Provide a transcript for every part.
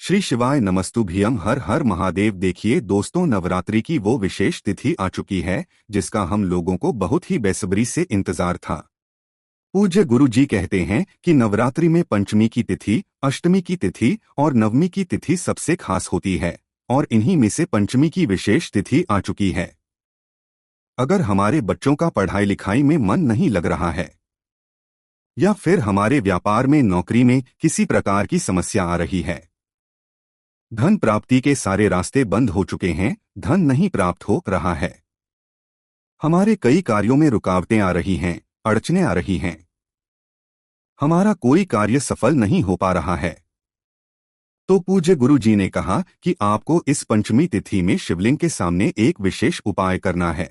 श्री शिवाय नमस्तुभ्यम। हर हर महादेव। देखिए दोस्तों, नवरात्रि की वो विशेष तिथि आ चुकी है जिसका हम लोगों को बहुत ही बेसब्री से इंतजार था। पूज्य गुरु जी कहते हैं कि नवरात्रि में पंचमी की तिथि, अष्टमी की तिथि और नवमी की तिथि सबसे खास होती है, और इन्हीं में से पंचमी की विशेष तिथि आ चुकी है। अगर हमारे बच्चों का पढ़ाई लिखाई में मन नहीं लग रहा है, या फिर हमारे व्यापार में, नौकरी में किसी प्रकार की समस्या आ रही है, धन प्राप्ति के सारे रास्ते बंद हो चुके हैं, धन नहीं प्राप्त हो रहा है, हमारे कई कार्यों में रुकावटें आ रही हैं, अड़चनें आ रही हैं, हमारा कोई कार्य सफल नहीं हो पा रहा है, तो पूज्य गुरु जी ने कहा कि आपको इस पंचमी तिथि में शिवलिंग के सामने एक विशेष उपाय करना है।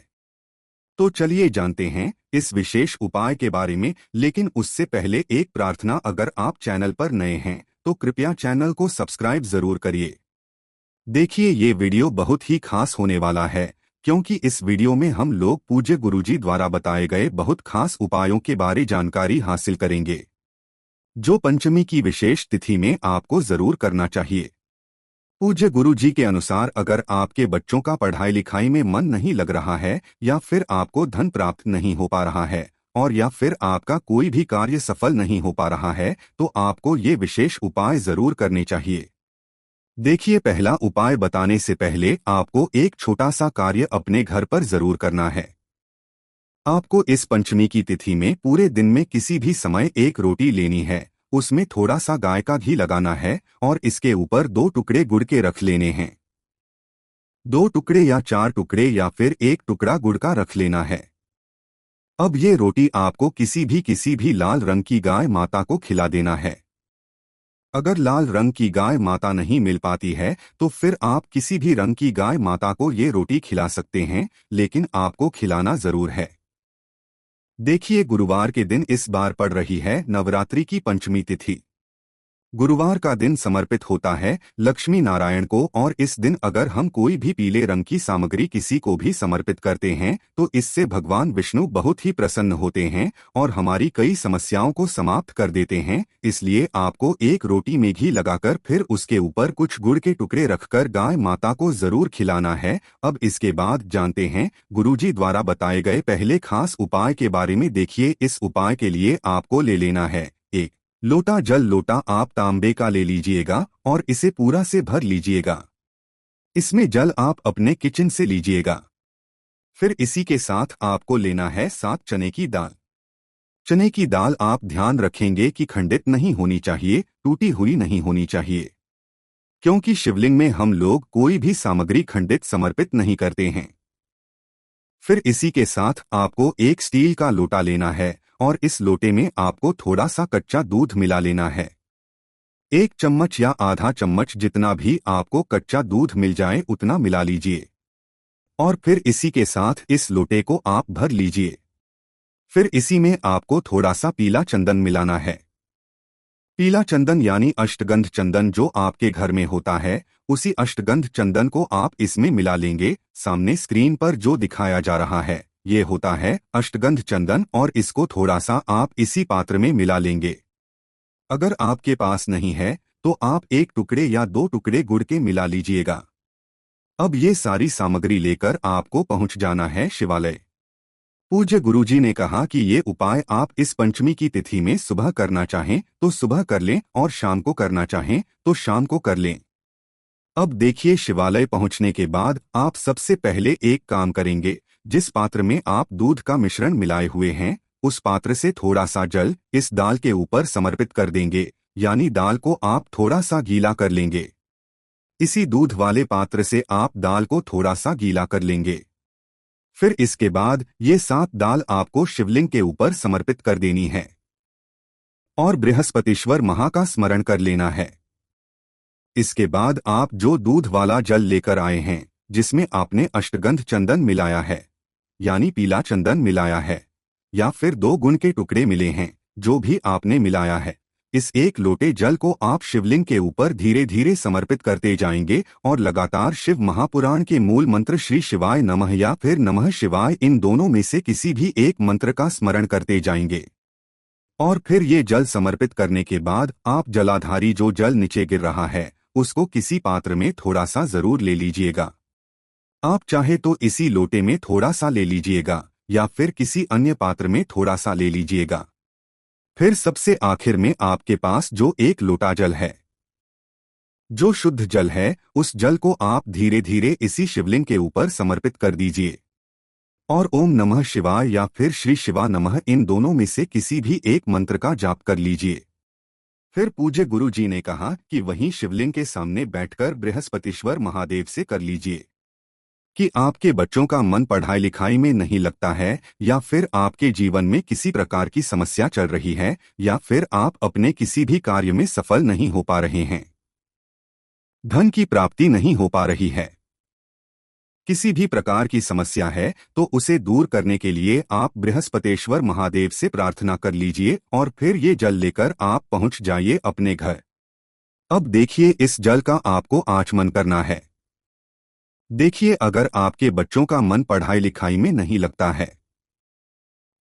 तो चलिए जानते हैं इस विशेष उपाय के बारे में। लेकिन उससे पहले एक प्रार्थना, अगर आप चैनल पर नए हैं तो कृपया चैनल को सब्सक्राइब जरूर करिए। देखिए, ये वीडियो बहुत ही खास होने वाला है, क्योंकि इस वीडियो में हम लोग पूज्य गुरुजी द्वारा बताए गए बहुत खास उपायों के बारे जानकारी हासिल करेंगे, जो पंचमी की विशेष तिथि में आपको जरूर करना चाहिए। पूज्य गुरु जी के अनुसार, अगर आपके बच्चों का पढ़ाई लिखाई में मन नहीं लग रहा है, या फिर आपको धन प्राप्त नहीं हो पा रहा है, और या फिर आपका कोई भी कार्य सफल नहीं हो पा रहा है, तो आपको ये विशेष उपाय जरूर करने चाहिए। देखिए, पहला उपाय बताने से पहले आपको एक छोटा सा कार्य अपने घर पर जरूर करना है। आपको इस पंचमी की तिथि में पूरे दिन में किसी भी समय एक रोटी लेनी है, उसमें थोड़ा सा गाय का घी लगाना है, और इसके ऊपर 2 टुकड़े गुड़ के रख लेने हैं। 2 टुकड़े या 4 टुकड़े या फिर 1 टुकड़ा गुड़ का रख लेना है। अब ये रोटी आपको किसी भी लाल रंग की गाय माता को खिला देना है। अगर लाल रंग की गाय माता नहीं मिल पाती है तो फिर आप किसी भी रंग की गाय माता को ये रोटी खिला सकते हैं, लेकिन आपको खिलाना जरूर है। देखिए, गुरुवार के दिन इस बार पड़ रही है नवरात्रि की पंचमी तिथि। गुरुवार का दिन समर्पित होता है लक्ष्मी नारायण को, और इस दिन अगर हम कोई भी पीले रंग की सामग्री किसी को भी समर्पित करते हैं तो इससे भगवान विष्णु बहुत ही प्रसन्न होते हैं और हमारी कई समस्याओं को समाप्त कर देते हैं। इसलिए आपको एक रोटी में घी लगाकर फिर उसके ऊपर कुछ गुड़ के टुकड़े रखकर गाय माता को जरूर खिलाना है। अब इसके बाद जानते हैं गुरुजी द्वारा बताए गए पहले खास उपाय के बारे में। देखिए, इस उपाय के लिए आपको ले लेना है 1 लोटा जल। लोटा आप तांबे का ले लीजिएगा और इसे पूरा से भर लीजिएगा। इसमें जल आप अपने किचन से लीजिएगा। फिर इसी के साथ आपको लेना है 7 चने की दाल। चने की दाल आप ध्यान रखेंगे कि खंडित नहीं होनी चाहिए, टूटी हुई नहीं होनी चाहिए, क्योंकि शिवलिंग में हम लोग कोई भी सामग्री खंडित समर्पित नहीं करते हैं। फिर इसी के साथ आपको एक स्टील का लोटा लेना है, और इस लोटे में आपको थोड़ा सा कच्चा दूध मिला लेना है। 1 चम्मच या आधा चम्मच, जितना भी आपको कच्चा दूध मिल जाए उतना मिला लीजिए, और फिर इसी के साथ इस लोटे को आप भर लीजिए। फिर इसी में आपको थोड़ा सा पीला चंदन मिलाना है। पीला चंदन यानी अष्टगंध चंदन जो आपके घर में होता है, उसी अष्टगंध चंदन को आप इसमें मिला लेंगे। सामने स्क्रीन पर जो दिखाया जा रहा है ये होता है अष्टगंध चंदन, और इसको थोड़ा सा आप इसी पात्र में मिला लेंगे। अगर आपके पास नहीं है तो आप 1 टुकड़े या 2 टुकड़े गुड़ के मिला लीजिएगा। अब ये सारी सामग्री लेकर आपको पहुंच जाना है शिवालय। पूज्य गुरुजी ने कहा कि ये उपाय आप इस पंचमी की तिथि में सुबह करना चाहें तो सुबह कर लें, और शाम को करना चाहें तो शाम को कर लें। अब देखिए, शिवालय पहुंचने के बाद आप सबसे पहले एक काम करेंगे। जिस पात्र में आप दूध का मिश्रण मिलाए हुए हैं, उस पात्र से थोड़ा सा जल इस दाल के ऊपर समर्पित कर देंगे, यानी दाल को आप थोड़ा सा गीला कर लेंगे। इसी दूध वाले पात्र से आप दाल को थोड़ा सा गीला कर लेंगे। फिर इसके बाद ये 7 दाल आपको शिवलिंग के ऊपर समर्पित कर देनी है, और बृहस्पतिश्वर महा का स्मरण कर लेना है। इसके बाद आप जो दूध वाला जल लेकर आए हैं, जिसमें आपने अष्टगंध चंदन मिलाया है, यानी पीला चंदन मिलाया है, या फिर 2 गुण के टुकड़े मिले हैं, जो भी आपने मिलाया है, इस 1 लोटे जल को आप शिवलिंग के ऊपर धीरे धीरे समर्पित करते जाएंगे, और लगातार शिव महापुराण के मूल मंत्र श्री शिवाय नमः या फिर नमः शिवाय, इन दोनों में से किसी भी एक मंत्र का स्मरण करते जाएंगे। और फिर ये जल समर्पित करने के बाद आप जलाधारी जो जल नीचे गिर रहा है उसको किसी पात्र में थोड़ा सा जरूर ले लीजिएगा। आप चाहे तो इसी लोटे में थोड़ा सा ले लीजिएगा या फिर किसी अन्य पात्र में थोड़ा सा ले लीजिएगा। फिर सबसे आखिर में आपके पास जो एक लोटा जल है, जो शुद्ध जल है, उस जल को आप धीरे धीरे इसी शिवलिंग के ऊपर समर्पित कर दीजिए और ओम नमः शिवाय या फिर श्री शिवा नमः, इन दोनों में से किसी भी एक मंत्र का जाप कर लीजिए। फिर पूज्य गुरु जी ने कहा कि वहीं शिवलिंग के सामने बैठकर बृहस्पतिश्वर महादेव से कर लीजिए कि आपके बच्चों का मन पढ़ाई लिखाई में नहीं लगता है, या फिर आपके जीवन में किसी प्रकार की समस्या चल रही है, या फिर आप अपने किसी भी कार्य में सफल नहीं हो पा रहे हैं, धन की प्राप्ति नहीं हो पा रही है, किसी भी प्रकार की समस्या है, तो उसे दूर करने के लिए आप बृहस्पतेश्वर महादेव से प्रार्थना कर लीजिए और फिर ये जल लेकर आप पहुंच जाइए अपने घर। अब देखिए, इस जल का आपको आचमन करना है। देखिए, अगर आपके बच्चों का मन पढ़ाई लिखाई में नहीं लगता है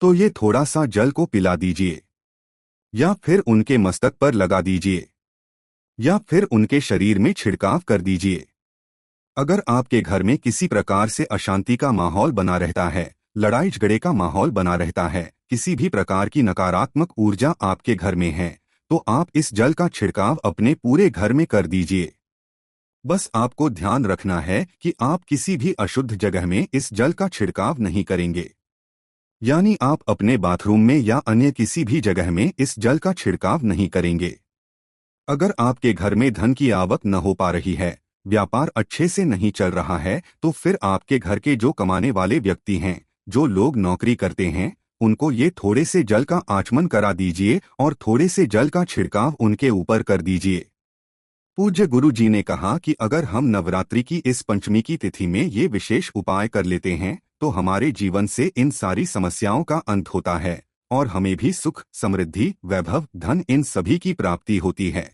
तो ये थोड़ा सा जल को पिला दीजिए या फिर उनके मस्तक पर लगा दीजिए या फिर उनके शरीर में छिड़काव कर दीजिए। अगर आपके घर में किसी प्रकार से अशांति का माहौल बना रहता है, लड़ाई झगड़े का माहौल बना रहता है, किसी भी प्रकार की नकारात्मक ऊर्जा आपके घर में है, तो आप इस जल का छिड़काव अपने पूरे घर में कर दीजिए। बस आपको ध्यान रखना है कि आप किसी भी अशुद्ध जगह में इस जल का छिड़काव नहीं करेंगे, यानी आप अपने बाथरूम में या अन्य किसी भी जगह में इस जल का छिड़काव नहीं करेंगे। अगर आपके घर में धन की आवक न हो पा रही है, व्यापार अच्छे से नहीं चल रहा है, तो फिर आपके घर के जो कमाने वाले व्यक्ति हैं, जो लोग नौकरी करते हैं, उनको ये थोड़े से जल का आचमन करा दीजिए और थोड़े से जल का छिड़काव उनके ऊपर कर दीजिए। पूज्य गुरु जी ने कहा कि अगर हम नवरात्रि की इस पंचमी की तिथि में ये विशेष उपाय कर लेते हैं तो हमारे जीवन से इन सारी समस्याओं का अंत होता है और हमें भी सुख, समृद्धि, वैभव, धन, इन सभी की प्राप्ति होती है।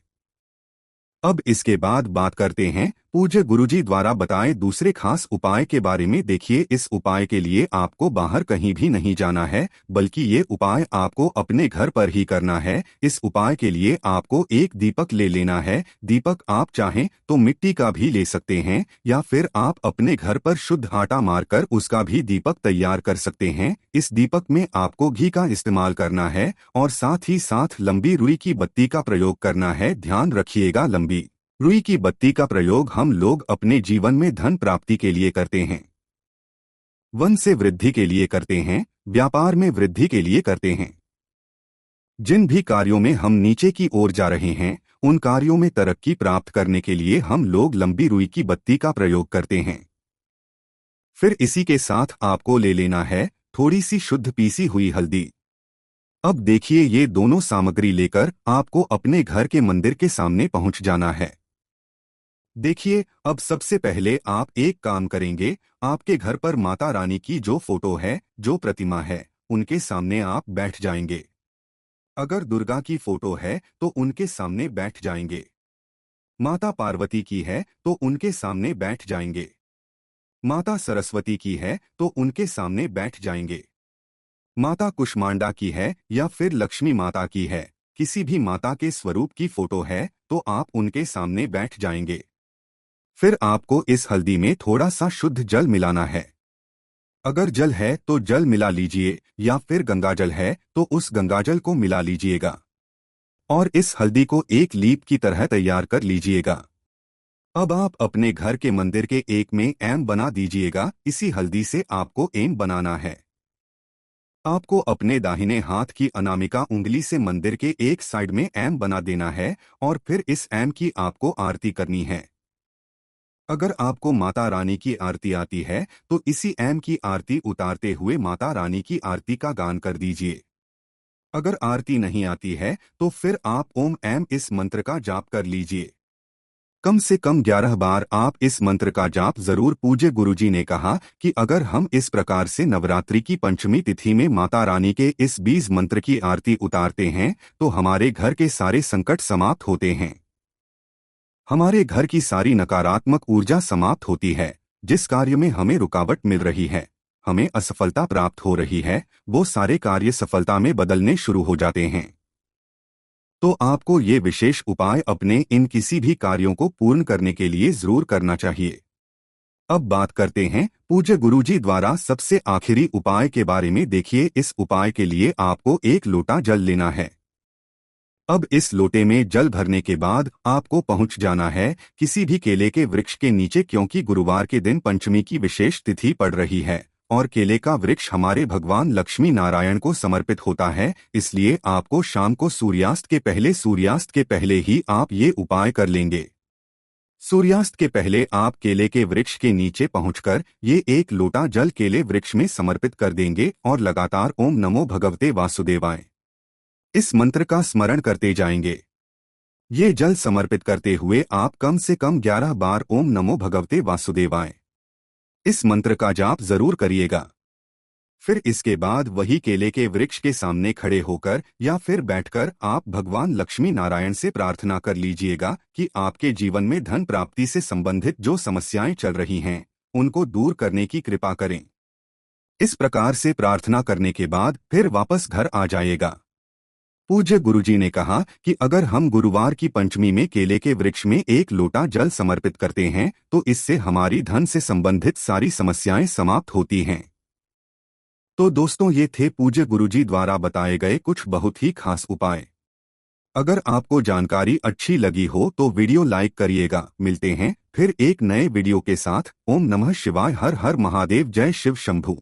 अब इसके बाद बात करते हैं पूज्य गुरुजी द्वारा बताए दूसरे खास उपाय के बारे में। देखिए, इस उपाय के लिए आपको बाहर कहीं भी नहीं जाना है, बल्कि ये उपाय आपको अपने घर पर ही करना है। इस उपाय के लिए आपको एक दीपक ले लेना है। दीपक आप चाहें तो मिट्टी का भी ले सकते हैं या फिर आप अपने घर पर शुद्ध आटा मारकर उसका भी दीपक तैयार कर सकते हैं। इस दीपक में आपको घी का इस्तेमाल करना है और साथ ही साथ लंबी रुई की बत्ती का प्रयोग करना है। ध्यान रखिएगा, लंबी रुई की बत्ती का प्रयोग हम लोग अपने जीवन में धन प्राप्ति के लिए करते हैं, वंश से वृद्धि के लिए करते हैं, व्यापार में वृद्धि के लिए करते हैं। जिन भी कार्यों में हम नीचे की ओर जा रहे हैं, उन कार्यों में तरक्की प्राप्त करने के लिए हम लोग लंबी रुई की बत्ती का प्रयोग करते हैं। फिर इसी के साथ आपको ले लेना है थोड़ी सी शुद्ध पीसी हुई हल्दी। अब देखिए, ये दोनों सामग्री लेकर आपको अपने घर के मंदिर के सामने पहुंच जाना है। देखिए, अब सबसे पहले आप एक काम करेंगे, आपके घर पर माता रानी की जो फोटो है, जो प्रतिमा है, उनके सामने आप बैठ जाएंगे। अगर दुर्गा की फोटो है तो उनके सामने बैठ जाएंगे, माता पार्वती की है तो उनके सामने बैठ जाएंगे, माता सरस्वती की है तो उनके सामने बैठ जाएंगे, माता कुष्मांडा की है या फिर लक्ष्मी माता की है, किसी भी माता के स्वरूप की फोटो है तो आप उनके सामने बैठ जाएंगे। फिर आपको इस हल्दी में थोड़ा सा शुद्ध जल मिलाना है। अगर जल है तो जल मिला लीजिए या फिर गंगाजल है तो उस गंगाजल को मिला लीजिएगा और इस हल्दी को एक लीप की तरह तैयार कर लीजिएगा। अब आप अपने घर के मंदिर के एक में एम बना दीजिएगा। इसी हल्दी से आपको एम बनाना है। आपको अपने दाहिने हाथ की अनामिका उंगली से मंदिर के एक साइड में एम बना देना है और फिर इस एम की आपको आरती करनी है। अगर आपको माता रानी की आरती आती है तो इसी एम की आरती उतारते हुए माता रानी की आरती का गान कर दीजिए। अगर आरती नहीं आती है तो फिर आप ओम एम इस मंत्र का जाप कर लीजिए। कम से कम 11 बार आप इस मंत्र का जाप जरूर। पूज्य गुरुजी ने कहा कि अगर हम इस प्रकार से नवरात्रि की पंचमी तिथि में माता रानी के इस 20 मंत्र की आरती उतारते हैं तो हमारे घर के सारे संकट समाप्त होते हैं, हमारे घर की सारी नकारात्मक ऊर्जा समाप्त होती है। जिस कार्य में हमें रुकावट मिल रही है, हमें असफलता प्राप्त हो रही है, वो सारे कार्य सफलता में बदलने शुरू हो जाते हैं। तो आपको ये विशेष उपाय अपने इन किसी भी कार्यों को पूर्ण करने के लिए जरूर करना चाहिए। अब बात करते हैं पूज्य गुरुजी द्वारा सबसे आखिरी उपाय के बारे में। देखिए, इस उपाय के लिए आपको एक लोटा जल लेना है। अब इस लोटे में जल भरने के बाद आपको पहुंच जाना है किसी भी केले के वृक्ष के नीचे, क्योंकि गुरुवार के दिन पंचमी की विशेष तिथि पड़ रही है और केले का वृक्ष हमारे भगवान लक्ष्मी नारायण को समर्पित होता है। इसलिए आपको शाम को सूर्यास्त के पहले ही आप ये उपाय कर लेंगे। सूर्यास्त के पहले आप केले के वृक्ष के नीचे पहुंचकर ये एक लोटा जल केले वृक्ष में समर्पित कर देंगे और लगातार ओम नमो भगवते वासुदेवाय इस मंत्र का स्मरण करते जाएंगे। ये जल समर्पित करते हुए आप कम से कम 11 बार ओम नमो भगवते वासुदेवाय इस मंत्र का जाप जरूर करिएगा। फिर इसके बाद वही केले के वृक्ष के सामने खड़े होकर या फिर बैठकर आप भगवान लक्ष्मी नारायण से प्रार्थना कर लीजिएगा कि आपके जीवन में धन प्राप्ति से संबंधित जो समस्याएं चल रही हैं उनको दूर करने की कृपा करें। इस प्रकार से प्रार्थना करने के बाद फिर वापस घर आ जाइएगा। पूज्य गुरुजी ने कहा कि अगर हम गुरुवार की पंचमी में केले के वृक्ष में एक लोटा जल समर्पित करते हैं तो इससे हमारी धन से संबंधित सारी समस्याएं समाप्त होती हैं। तो दोस्तों, ये थे पूज्य गुरुजी द्वारा बताए गए कुछ बहुत ही खास उपाय। अगर आपको जानकारी अच्छी लगी हो तो वीडियो लाइक करिएगा। मिलते हैं फिर एक नए वीडियो के साथ। ओम नमः शिवाय। हर हर महादेव। जय शिव शंभू।